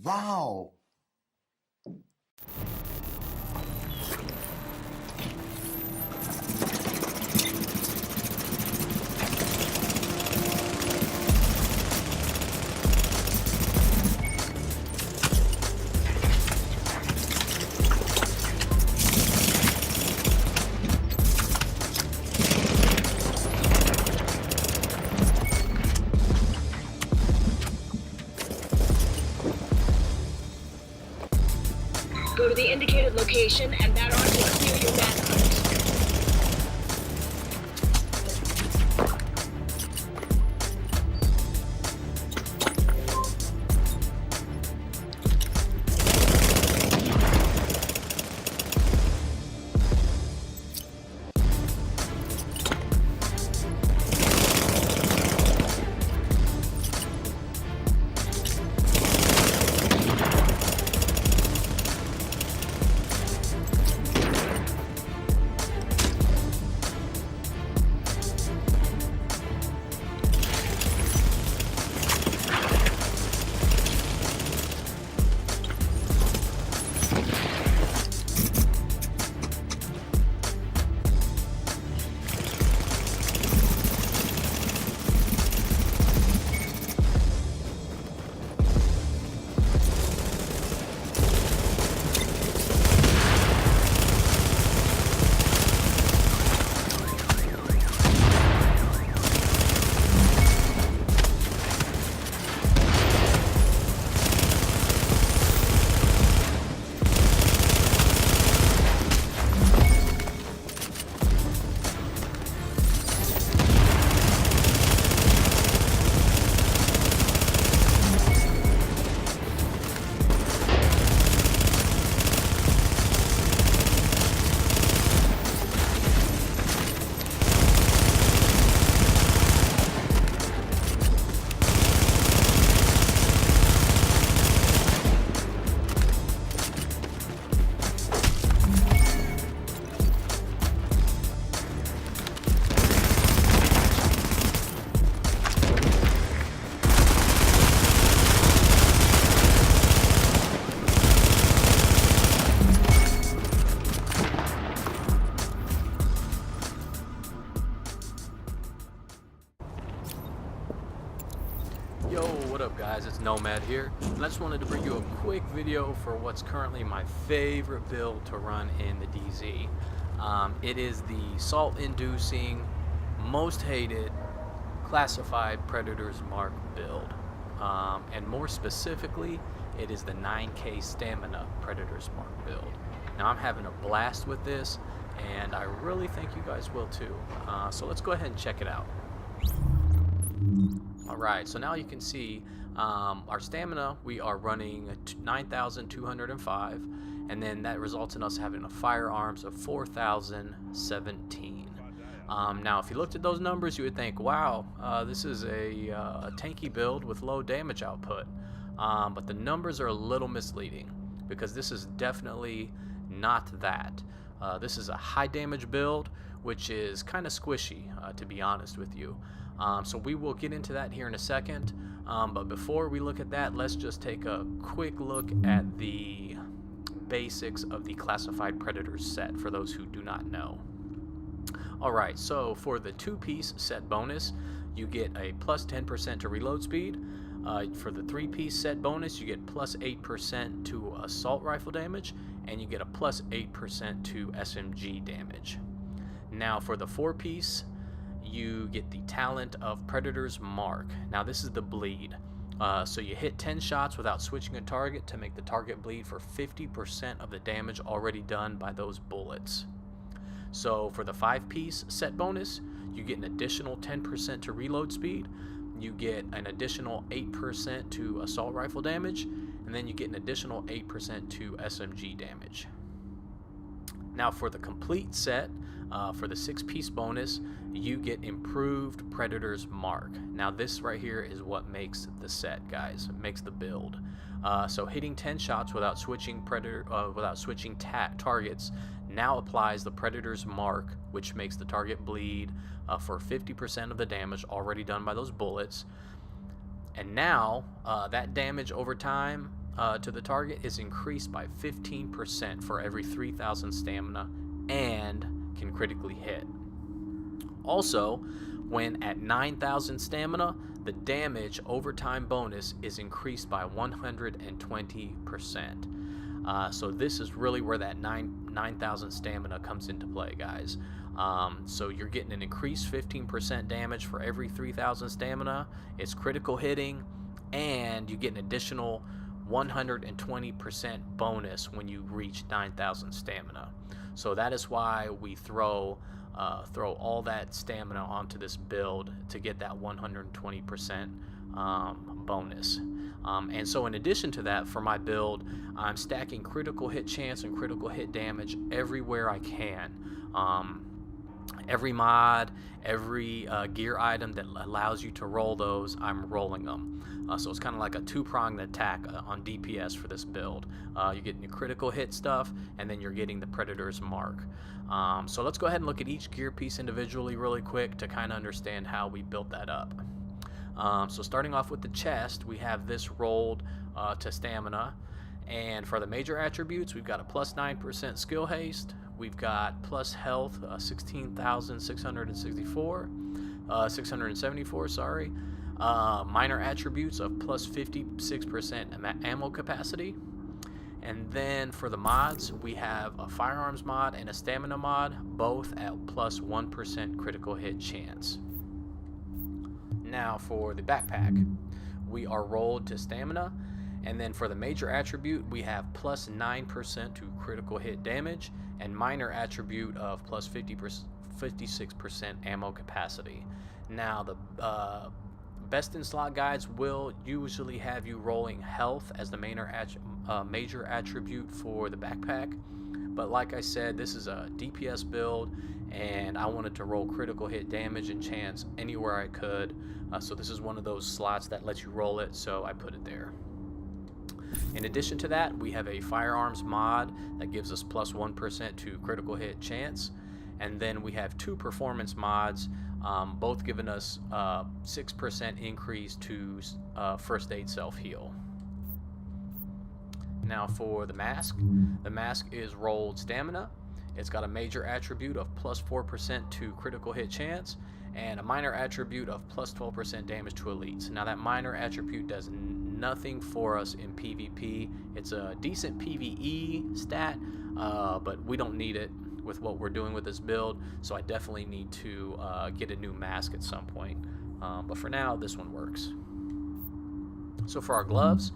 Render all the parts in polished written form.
Wow. Go to the indicated location, and that arm will clear your manhunt. Yo, what up guys, it's Nomad here, and I just wanted to bring you a quick video for what's currently my favorite build to run in the DZ. It is the salt-inducing, most hated, classified Predator's Mark build. And more specifically, it is the 9K Stamina Predator's Mark build. Now I'm having a blast with this, and I really think you guys will too. So let's go ahead and check it out. Alright, so now you can see our stamina, we are running 9,205, and then that results in us having a firearms of 4,017. Now if you looked at those numbers, you would think, wow, this is a tanky build with low damage output. But the numbers are a little misleading, because this is definitely not that. This is a high damage build, which is kind of squishy, to be honest with you. So we will get into that here in a second, but before we look at that, let's just take a quick look at the basics of the Classified Predators set for those who do not know. Alright, so for the 2-piece set bonus, you get a plus 10% to reload speed. For the 3-piece set bonus, you get plus 8% to assault rifle damage, and you get a plus 8% to SMG damage. Now for the 4-piece, you get the talent of Predator's Mark. Now this is the bleed. So you hit 10 shots without switching a target to make the target bleed for 50% of the damage already done by those bullets. So for the 5-piece set bonus, you get an additional 10% to reload speed, you get an additional 8% to assault rifle damage, and then you get an additional 8% to SMG damage. Now for the complete set, for the 6-piece bonus, you get improved Predator's Mark. Now this right here is what makes the set, guys. It makes the build. So hitting 10 shots without switching targets now applies the Predator's Mark, which makes the target bleed for 50% of the damage already done by those bullets. And now that damage over time to the target is increased by 15% for every 3,000 stamina and can critically hit. Also, when at 9,000 stamina, the damage over time bonus is increased by 120%. So this is really where that 9,000 stamina comes into play, guys. So you're getting an increased 15% damage for every 3,000 stamina. It's critical hitting, and you get an additional 120% bonus when you reach 9,000 stamina. So that is why we throw all that stamina onto this build to get that 120% bonus. And so in addition to that, for my build, I'm stacking critical hit chance and critical hit damage everywhere I can. Every mod, every gear item that allows you to roll those, I'm rolling them. So it's kind of like a two-pronged attack on DPS for this build. You're getting the critical hit stuff, and then you're getting the Predator's Mark. So let's go ahead and look at each gear piece individually really quick to kind of understand how we built that up. So starting off with the chest, we have this rolled to stamina. And for the major attributes, we've got a plus 9% skill haste. We've got plus health, 674, sorry. Minor attributes of plus 56% ammo capacity. And then for the mods, we have a firearms mod and a stamina mod, both at plus 1% critical hit chance. Now for the backpack, we are rolled to stamina. And then for the major attribute, we have plus 9% to critical hit damage and minor attribute of plus 56% ammo capacity. Now the best in slot guides will usually have you rolling health as the major attribute for the backpack. But like I said, this is a DPS build, and I wanted to roll critical hit damage and chance anywhere I could. So this is one of those slots that lets you roll it, so I put it there. In addition to that, we have a firearms mod that gives us plus 1% to critical hit chance. And then we have two performance mods, both giving us 6% increase to first aid self-heal. Now for the mask is rolled stamina. It's got a major attribute of plus 4% to critical hit chance and a minor attribute of plus 12% damage to elites. Now that minor attribute does nothing for us in PvP. It's a decent PvE stat, but we don't need it with what we're doing with this build, so I definitely need to get a new mask at some point. But for now, this one works. So for our gloves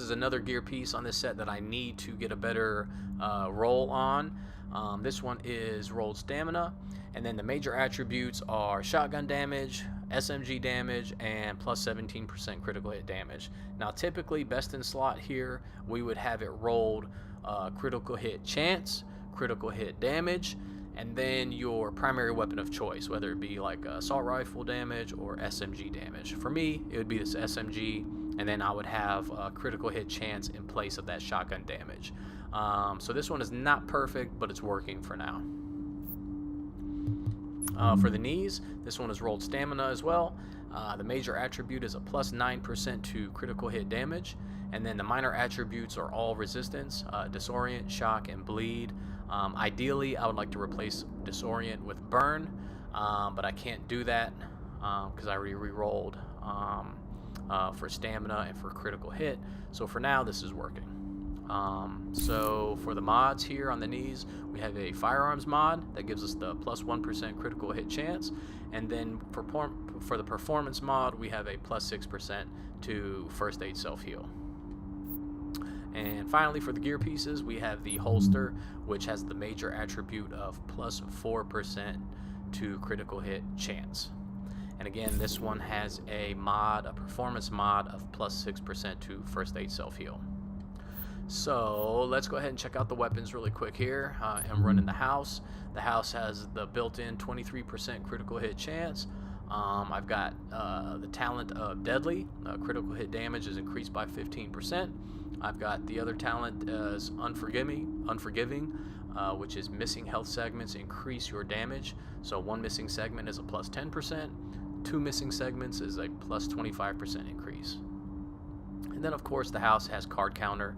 is another gear piece on this set that I need to get a better roll on. This one is rolled stamina, and then the major attributes are shotgun damage, SMG damage, and plus 17% critical hit damage. Now typically best in slot here, we would have it rolled critical hit chance, critical hit damage, and then your primary weapon of choice, whether it be like assault rifle damage or SMG damage. For me, it would be this SMG, and then I would have critical hit chance in place of that shotgun damage. So this one is not perfect, but it's working for now. For the knees, this one is rolled stamina as well. The major attribute is a plus 9% to critical hit damage, and then the minor attributes are all resistance, disorient, shock, and bleed. Ideally, I would like to replace disorient with burn, but I can't do that because I already re-rolled for stamina and for critical hit. So for now, this is working. So for the mods here on the knees, we have a firearms mod that gives us the plus 1% critical hit chance, and then for the performance mod, we have a plus 6% to first aid self-heal. And finally, for the gear pieces, we have the holster, which has the major attribute of plus 4% to critical hit chance. And again, this one has a performance mod of plus 6% to first aid self-heal. So let's go ahead and check out the weapons really quick here. I'm running the house. The house has the built-in 23% critical hit chance. I've got the talent of Deadly. Critical hit damage is increased by 15%. I've got the other talent as Unforgiving, which is missing health segments increase your damage. So one missing segment is a plus 10%. Two missing segments is a plus 25% increase. And And then of course the house has card counter.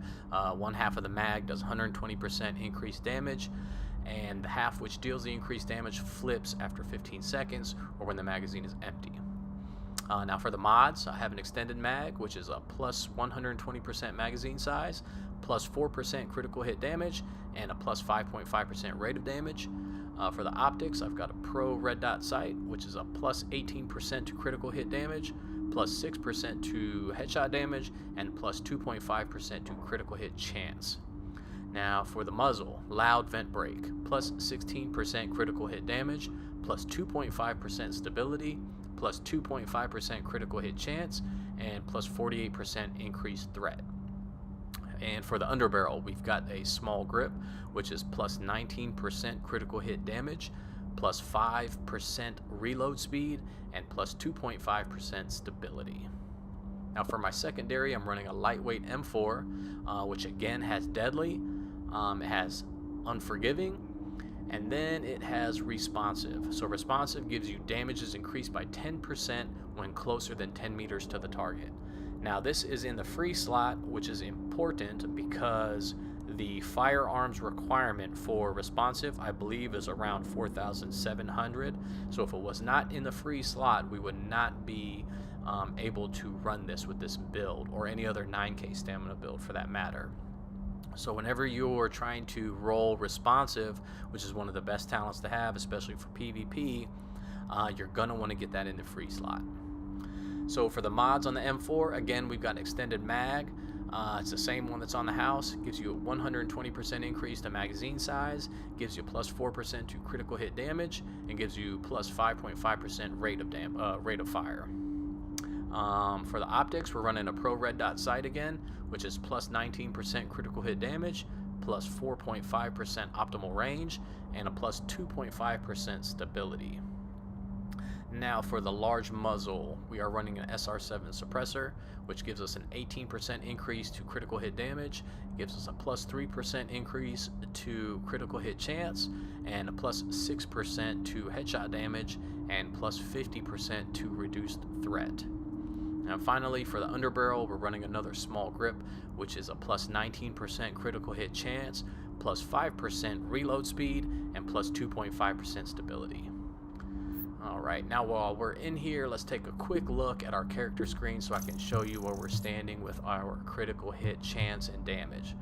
One half of the mag does 120% increased damage, and the half which deals the increased damage flips after 15 seconds or when the magazine is empty. Now for the mods, I have an extended mag, which is a plus 120% magazine size, plus 4% critical hit damage, and a plus 5.5% rate of damage. For the optics, I've got a Pro red dot sight, which is a plus 18% to critical hit damage, plus 6% to headshot damage, and plus 2.5% to critical hit chance. Now for the muzzle, loud vent brake, plus 16% critical hit damage, plus 2.5% stability, plus 2.5% critical hit chance, and plus 48% increased threat. And for the underbarrel, we've got a small grip, which is plus 19% critical hit damage, plus 5% reload speed, and plus 2.5% stability. Now for my secondary, I'm running a lightweight M4, which again has deadly, it has unforgiving, and then it has responsive. So responsive gives you damages increased by 10% when closer than 10 meters to the target. Now this is in the free slot, which is important because the firearms requirement for responsive, I believe, is around 4,700. So if it was not in the free slot, we would not be able to run this with this build, or any other 9K stamina build for that matter. So whenever you're trying to roll responsive, which is one of the best talents to have, especially for PvP, you're gonna want to get that in the free slot. So for the mods on the M4, again, we've got an extended mag. It's the same one that's on the house. Gives you a 120% increase to magazine size, gives you plus 4% to critical hit damage, and gives you plus 5.5% rate of fire. For the optics, we're running a Pro red dot sight again, which is plus 19% critical hit damage, plus 4.5% optimal range, and a plus 2.5% stability. Now for the large muzzle, we are running an SR7 suppressor, which gives us an 18% increase to critical hit damage, gives us a plus 3% increase to critical hit chance, and a plus 6% to headshot damage, and plus 50% to reduced threat. Now finally, for the underbarrel, we're running another small grip, which is a plus 19% critical hit chance, plus 5% reload speed, and plus 2.5% stability. Alright, now while we're in here, let's take a quick look at our character screen so I can show you where we're standing with our critical hit chance and damage.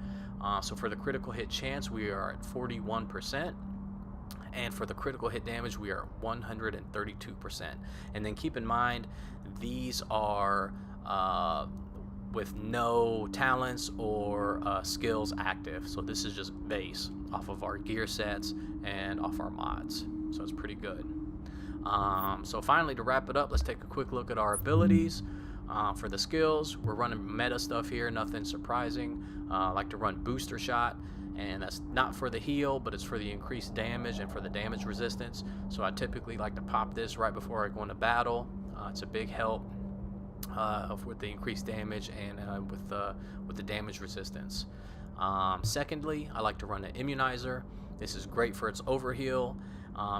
So for the critical hit chance, we are at 41%. And for the critical hit damage, we are 132%. And then keep in mind, these are with no talents or skills active. So this is just base off of our gear sets and off our mods. So it's pretty good. So finally, to wrap it up, let's take a quick look at our abilities. For the skills, we're running meta stuff here, nothing surprising. I like to run booster shot, and that's not for the heal, but it's for the increased damage and for the damage resistance. So I typically like to pop this right before I go into battle. It's a big help with the increased damage and with the damage resistance. Secondly, I like to run an immunizer. This is great for its overheal.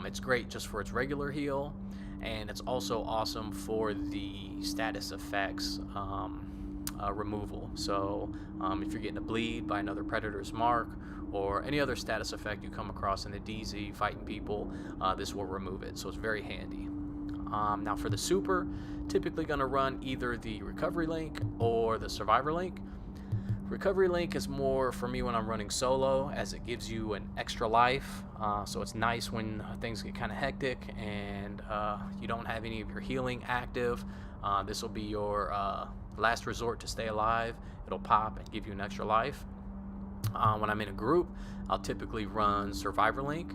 It's great just for its regular heal, and it's also awesome for the status effects removal. So if you're getting a bleed by another predator's mark or any other status effect you come across in the DZ fighting people, this will remove it, so it's very handy. Now for the super, typically going to run either the recovery link or the survivor link. Recovery link is more for me when I'm running solo, as it gives you an extra life, so it's nice when things get kind of hectic and you don't have any of your healing active. This will be your last resort to stay alive. It'll pop and give you an extra life. When I'm in a group, I'll typically run survivor link.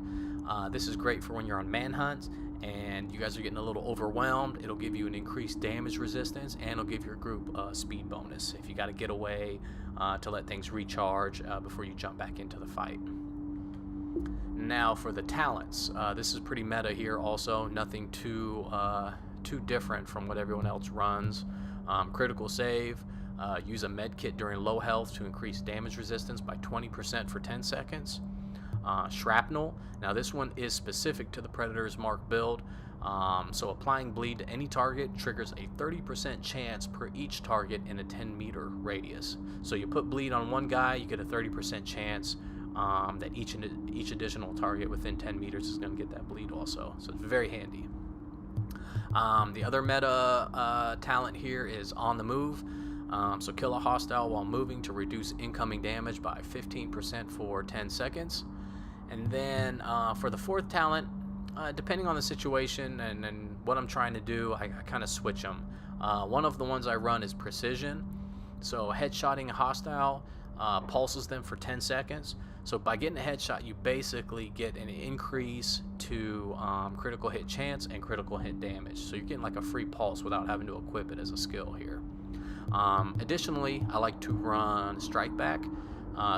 This is great for when you're on manhunt and you guys are getting a little overwhelmed. It'll give you an increased damage resistance, and it'll give your group a speed bonus if you got to get away to let things recharge before you jump back into the fight. Now for the talents, this is pretty meta here also, nothing too different from what everyone else runs. Critical save, use a med kit during low health to increase damage resistance by 20% for 10 seconds. Shrapnel, now this one is specific to the Predator's Mark build. So applying bleed to any target triggers a 30% chance per each target in a 10-meter radius. So you put bleed on one guy, you get a 30% chance that each additional target within 10 meters is going to get that bleed also. So it's very handy. The other meta talent here is on the move. So kill a hostile while moving to reduce incoming damage by 15% for 10 seconds. And then for the fourth talent, depending on the situation and what I'm trying to do, I kind of switch them. One of the ones I run is precision. So headshotting a hostile pulses them for 10 seconds. So by getting a headshot, you basically get an increase to critical hit chance and critical hit damage. So you're getting like a free pulse without having to equip it as a skill here. Additionally, I like to run strike back.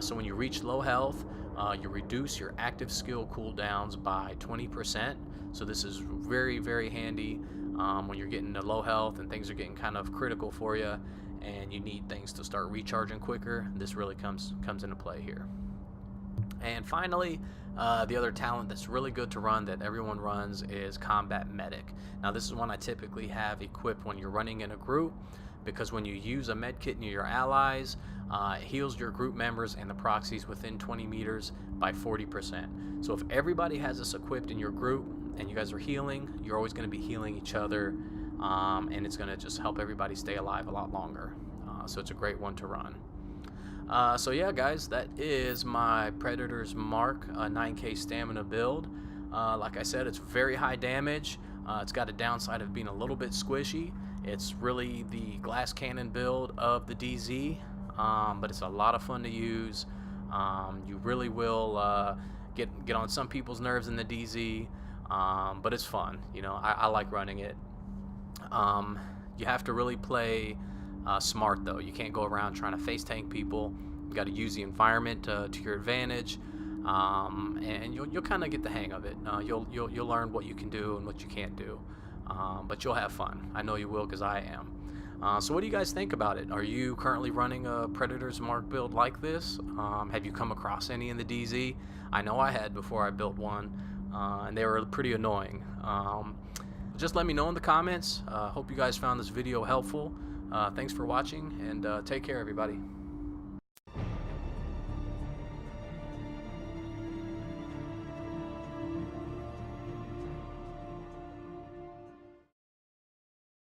So when you reach low health, you reduce your active skill cooldowns by 20%. So this is very, very handy when you're getting to low health and things are getting kind of critical for you and you need things to start recharging quicker. This really comes into play here. And finally, the other talent that's really good to run that everyone runs is Combat Medic. Now this is one I typically have equipped when you're running in a group, because when you use a med kit near your allies, it heals your group members and the proxies within 20 meters by 40%. So if everybody has this equipped in your group and you guys are healing, you're always going to be healing each other, and it's going to just help everybody stay alive a lot longer. So it's a great one to run. So yeah, guys, that is my Predator's Mark 9K stamina build. Like I said, it's very high damage. It's got a downside of being a little bit squishy. It's really the glass cannon build of the DZ, but it's a lot of fun to use. You really will get on some people's nerves in the DZ, but it's fun. You know, I like running it. You have to really play smart though. You can't go around trying to face tank people. You got to use the environment to your advantage, and you'll kind of get the hang of it. You'll learn what you can do and what you can't do, but you'll have fun. I know you will, because I am. So what do you guys think about it? Are you currently running a Predator's Mark build like this? Have you come across any in the DZ? I know I had before I built one, and they were pretty annoying. Just let me know in the comments. Hope you guys found this video helpful. Thanks for watching, and take care, everybody.